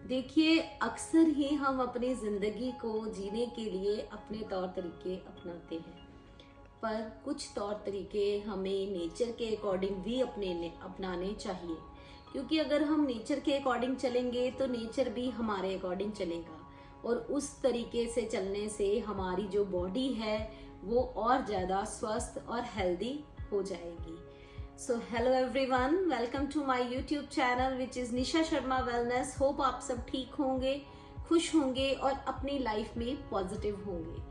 देखिए, अक्सर ही हम अपनी ज़िंदगी को जीने के लिए अपने तौर तरीके अपनाते हैं, पर कुछ तौर तरीके हमें नेचर के अकॉर्डिंग भी अपनाने चाहिए। क्योंकि अगर हम नेचर के अकॉर्डिंग चलेंगे तो नेचर भी हमारे अकॉर्डिंग चलेगा, और उस तरीके से चलने से हमारी जो बॉडी है वो और ज़्यादा स्वस्थ और हेल्दी हो जाएगी। So hello everyone, welcome to my YouTube channel which is Nisha Sharma wellness. Hope आप सब ठीक होंगे, खुश होंगे और अपनी लाइफ में पॉजिटिव होंगे।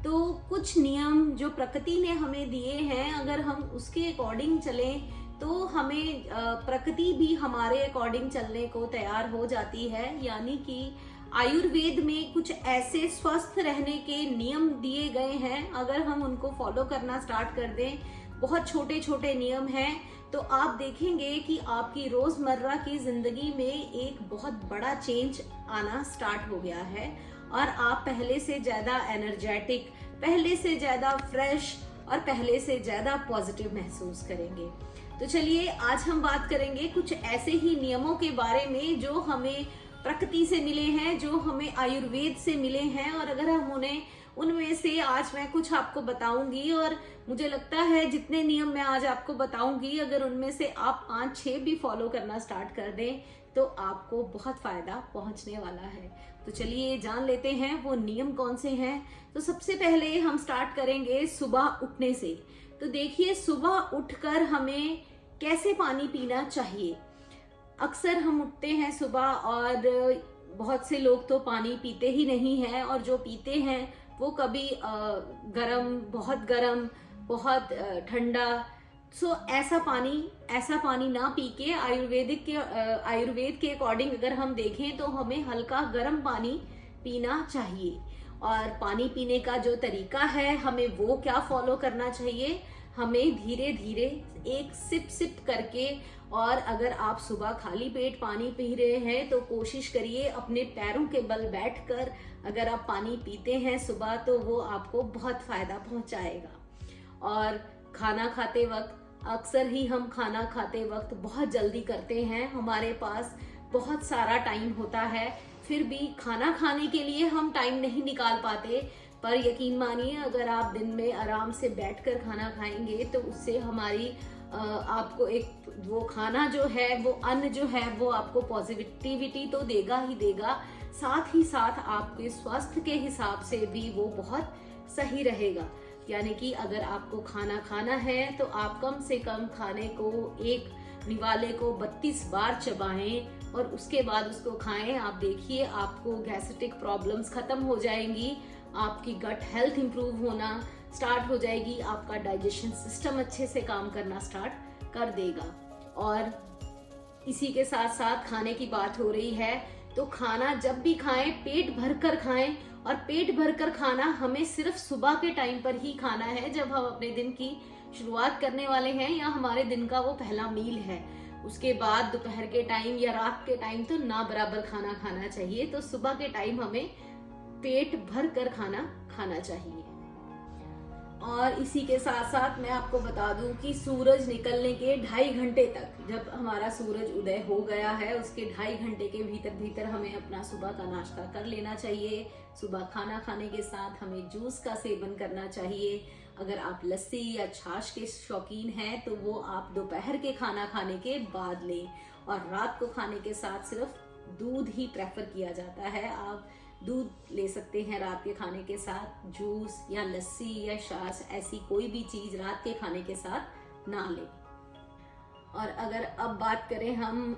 तो कुछ नियम जो प्रकृति ने हमें दिए हैं, अगर हम उसके अकॉर्डिंग चलें तो हमें प्रकृति भी हमारे अकॉर्डिंग चलने को तैयार हो जाती है। यानी कि आयुर्वेद में कुछ ऐसे स्वस्थ रहने के नियम दिए गए हैं, अगर हम उनको फॉलो करना स्टार्ट कर दें, बहुत छोटे छोटे नियम हैं, तो आप देखेंगे कि आपकी रोजमर्रा की जिंदगी में एक बहुत बड़ा चेंज आना स्टार्ट हो गया है और आप पहले से ज्यादा एनर्जेटिक, पहले से ज्यादा फ्रेश और पहले से ज्यादा पॉजिटिव महसूस करेंगे। तो चलिए आज हम बात करेंगे कुछ ऐसे ही नियमों के बारे में जो हमें प्रकृति से मिले हैं, जो हमें आयुर्वेद से मिले हैं, और अगर हम उनमें से आज मैं कुछ आपको बताऊंगी, और मुझे लगता है जितने नियम मैं आज आपको बताऊंगी, अगर उनमें से आप 5-6 भी फॉलो करना स्टार्ट कर दें तो आपको बहुत फायदा पहुंचने वाला है। तो चलिए जान लेते हैं वो नियम कौन से हैं। तो सबसे पहले हम स्टार्ट करेंगे सुबह उठने से। तो देखिए, सुबह उठकर हमें कैसे पानी पीना चाहिए। अक्सर हम उठते हैं सुबह और बहुत से लोग तो पानी पीते ही नहीं हैं, और जो पीते हैं वो कभी गरम, बहुत ठंडा। सो ऐसा पानी ना पी के आयुर्वेद के अकॉर्डिंग अगर हम देखें तो हमें हल्का गर्म पानी पीना चाहिए। और पानी पीने का जो तरीका है हमें वो क्या फॉलो करना चाहिए, हमें धीरे धीरे एक सिप करके, और अगर आप सुबह खाली पेट पानी पी रहे हैं तो कोशिश करिए अपने पैरों के बल बैठकर अगर आप पानी पीते हैं सुबह तो वो आपको बहुत फायदा पहुंचाएगा। और खाना खाते वक्त, अक्सर ही हम खाना खाते वक्त बहुत जल्दी करते हैं, हमारे पास बहुत सारा टाइम होता है, फिर भी खाना खाने के लिए हम टाइम नहीं निकाल पाते। पर यकीन मानिए, अगर आप दिन में आराम से बैठकर खाना खाएंगे तो उससे हमारी आपको एक वो खाना जो है, वो अन्न जो है, वो आपको पॉजिटिविटी तो देगा ही देगा, साथ ही साथ आपके स्वास्थ्य के हिसाब से भी वो बहुत सही रहेगा। यानी कि अगर आपको खाना खाना है तो आप कम से कम खाने को, एक निवाले को 32 बार चबाएं और उसके बाद उसको खाएं। आप देखिए आपको गैस्ट्रिक प्रॉब्लम्स खत्म हो जाएंगी, आपकी गट हेल्थ इंप्रूव होना स्टार्ट हो जाएगी, आपका डाइजेशन सिस्टम अच्छे से काम करना स्टार्ट कर देगा। और इसी के साथ साथ खाने की बात हो रही है तो खाना जब भी खाएं पेट भरकर खाएं, और पेट भरकर खाना हमें सिर्फ सुबह के टाइम पर ही खाना है, जब हम अपने दिन की शुरुआत करने वाले हैं या हमारे दिन का वो पहला मील है। उसके बाद दोपहर के टाइम या रात के टाइम तो ना बराबर खाना खाना चाहिए। तो सुबह के टाइम हमें पेट भर कर खाना चाहिए। और इसी के साथ साथ मैं आपको बता दूं कि सूरज निकलने के 2.5 घंटे तक, जब हमारा सूरज उदय हो गया है उसके 2.5 घंटे के भीतर हमें अपना सुबह का नाश्ता कर लेना चाहिए। सुबह खाना खाने के साथ हमें जूस का सेवन करना चाहिए। अगर आप लस्सी या छाछ के शौकीन हैं तो वो आप दोपहर के खाना खाने के बाद लें, और रात को खाने के साथ सिर्फ दूध ही प्रेफर किया जाता है। आप दूध ले सकते हैं रात के खाने के साथ, जूस या लस्सी या छाछ ऐसी कोई भी चीज रात के खाने के साथ ना लें। और अगर अब बात करें हम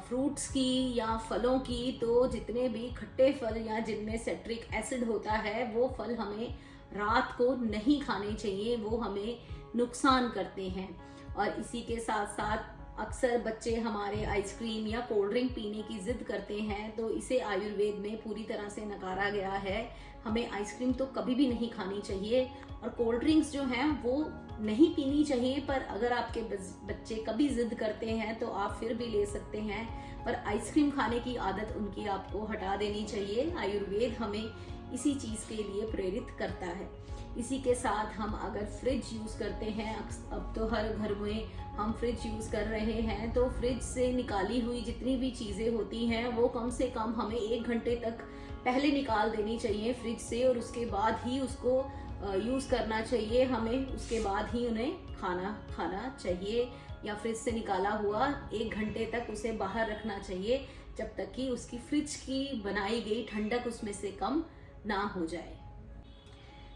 फ्रूट्स की या फलों की, तो जितने भी खट्टे फल या जिनमें सिट्रिक एसिड होता है वो फल हमें रात को नहीं खाने चाहिए, वो हमें नुकसान करते हैं। और इसी के साथ साथ अक्सर बच्चे हमारे आइसक्रीम या कोल्ड ड्रिंक पीने की जिद करते हैं, तो इसे आयुर्वेद में पूरी तरह से नकारा गया है। हमें आइसक्रीम तो कभी भी नहीं खानी चाहिए, और कोल्ड ड्रिंक्स जो हैं वो नहीं पीनी चाहिए। पर अगर आपके बच्चे कभी जिद करते हैं तो आप फिर भी ले सकते हैं, पर आइसक्रीम खाने की आदत उनकी आपको हटा देनी चाहिए। आयुर्वेद हमें इसी चीज के लिए प्रेरित करता है। इसी के साथ हम अगर फ्रिज यूज़ करते हैं, अब तो हर घर में हम फ्रिज यूज़ कर रहे हैं, तो फ्रिज से निकाली हुई जितनी भी चीज़ें होती हैं वो कम से कम हमें 1 घंटे तक पहले निकाल देनी चाहिए फ्रिज से, और उसके बाद ही उसको यूज़ करना चाहिए हमें। उसके बाद ही उन्हें खाना चाहिए, या फ्रिज से निकाला हुआ 1 घंटे तक उसे बाहर रखना चाहिए, जब तक कि उसकी फ्रिज की बनाई गई ठंडक उसमें से कम ना हो जाए।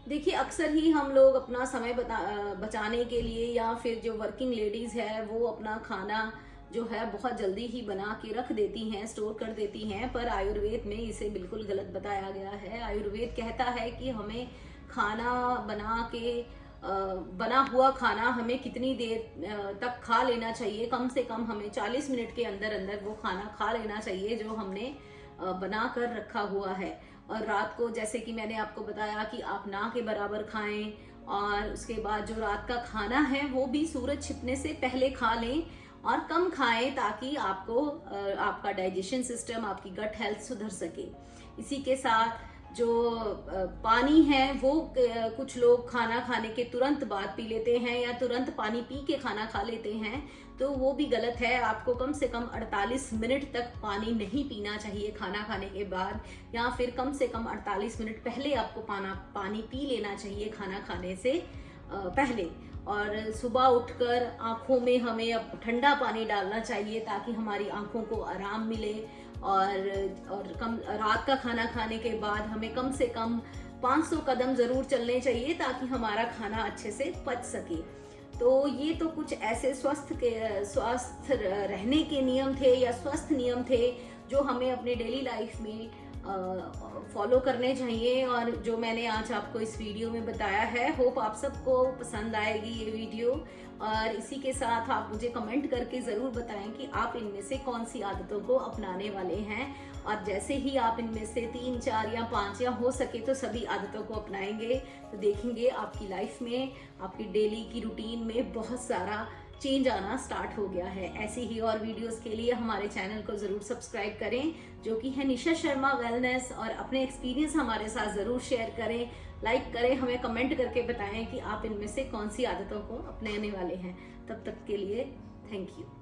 देखिए, अक्सर ही हम लोग अपना समय बचाने के लिए, या फिर जो वर्किंग लेडीज़ है वो अपना खाना जो है बहुत जल्दी ही बना के रख देती हैं, स्टोर कर देती हैं, पर आयुर्वेद में इसे बिल्कुल गलत बताया गया है। आयुर्वेद कहता है कि हमें खाना बना हुआ खाना हमें कितनी देर तक खा लेना चाहिए। कम से कम हमें 40 मिनट के अंदर अंदर वो खाना खा लेना चाहिए जो हमने बना कर रखा हुआ है। और रात को, जैसे कि मैंने आपको बताया कि आप ना के बराबर खाएं, और उसके बाद जो रात का खाना है वो भी सूरज छिपने से पहले खा लें और कम खाएं, ताकि आपका डाइजेशन सिस्टम, आपकी गट हेल्थ सुधर सके। इसी के साथ जो पानी है वो कुछ लोग खाना खाने के तुरंत बाद पी लेते हैं, या तुरंत पानी पी के खाना खा लेते हैं, तो वो भी गलत है। आपको कम से कम 48 मिनट तक पानी नहीं पीना चाहिए खाना खाने के बाद, या फिर कम से कम 48 मिनट पहले आपको पानी पी लेना चाहिए खाना खाने से पहले। और सुबह उठकर आँखों में हमें अब ठंडा पानी डालना चाहिए, ताकि हमारी आँखों को आराम मिले। और रात का खाना खाने के बाद हमें कम से कम 500 कदम ज़रूर चलने चाहिए, ताकि हमारा खाना अच्छे से पच सके। तो ये तो कुछ ऐसे स्वस्थ रहने के नियम थे, या स्वस्थ नियम थे, जो हमें अपने डेली लाइफ में फॉलो करने चाहिए, और जो मैंने आज आपको इस वीडियो में बताया है। होप आप सबको पसंद आएगी ये वीडियो। और इसी के साथ आप मुझे कमेंट करके ज़रूर बताएं कि आप इनमें से कौन सी आदतों को अपनाने वाले हैं, और जैसे ही आप इनमें से 3, 4 या 5 या हो सके तो सभी आदतों को अपनाएंगे, तो देखेंगे आपकी लाइफ में, आपकी डेली की रूटीन में बहुत सारा चेंज आना स्टार्ट हो गया है। ऐसी ही और वीडियोस के लिए हमारे चैनल को ज़रूर सब्सक्राइब करें, जो कि है निशा शर्मा वेलनेस, और अपने एक्सपीरियंस हमारे साथ ज़रूर शेयर करें, लाइक करें, हमें कमेंट करके बताएं कि आप इनमें से कौन सी आदतों को अपनाने वाले हैं। तब तक के लिए थैंक यू।